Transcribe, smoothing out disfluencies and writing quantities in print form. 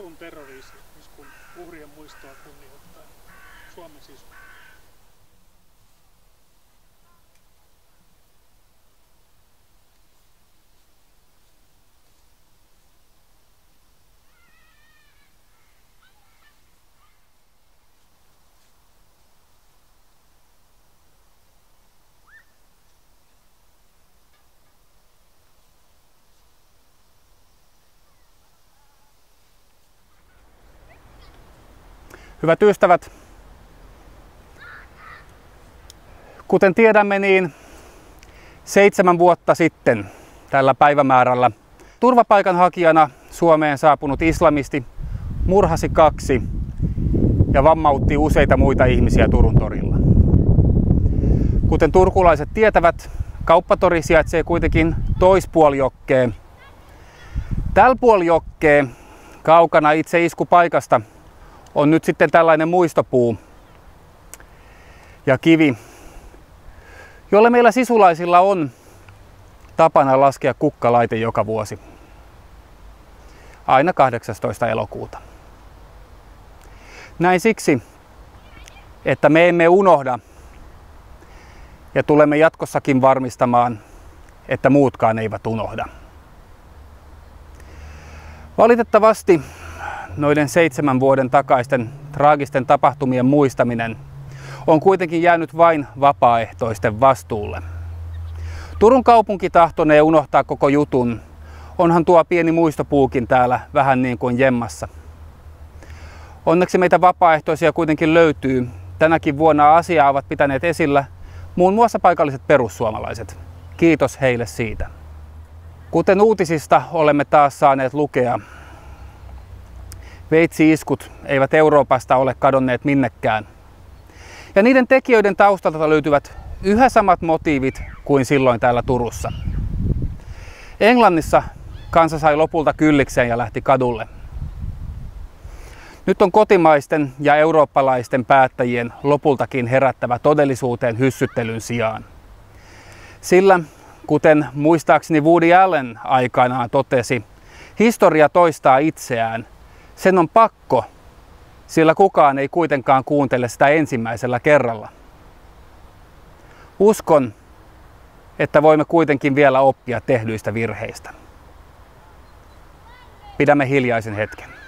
Turun terrori-iskun uhrien muistoa kunnioittaa Suomen sisu. Hyvät ystävät, kuten tiedämme, niin 7 vuotta sitten tällä päivämäärällä turvapaikanhakijana Suomeen saapunut islamisti murhasi 2 ja vammautti useita muita ihmisiä Turun torilla. Kuten turkulaiset tietävät, kauppatori sijaitsee kuitenkin toispuolijokkea. Tällä puolijokkea kaukana itse iskupaikasta on nyt sitten tällainen muistopuu ja kivi, jolle meillä sisulaisilla on tapana laskea kukkalaite joka vuosi, aina 18. elokuuta. Näin siksi, että me emme unohda ja tulemme jatkossakin varmistamaan, että muutkaan eivät unohda. Valitettavasti noiden 7 vuoden takaisten traagisten tapahtumien muistaminen on kuitenkin jäänyt vain vapaaehtoisten vastuulle. Turun kaupunki tahtonee unohtaa koko jutun. Onhan tuo pieni muistopuukin täällä vähän niin kuin jemmassa. Onneksi meitä vapaaehtoisia kuitenkin löytyy. Tänäkin vuonna asiaa ovat pitäneet esillä muun muassa paikalliset perussuomalaiset. Kiitos heille siitä. Kuten uutisista olemme taas saaneet lukea, veitsi-iskut eivät Euroopasta ole kadonneet minnekään. Ja niiden tekijöiden taustalta löytyvät yhä samat motiivit kuin silloin täällä Turussa. Englannissa kansa sai lopulta kyllikseen ja lähti kadulle. Nyt on kotimaisten ja eurooppalaisten päättäjien lopultakin herättävä todellisuuteen hyssyttelyn sijaan. Sillä, kuten muistaakseni Woody Allen aikanaan totesi, historia toistaa itseään. Sen on pakko, sillä kukaan ei kuitenkaan kuuntele sitä ensimmäisellä kerralla. Uskon, että voimme kuitenkin vielä oppia tehdyistä virheistä. Pidämme hiljaisen hetken.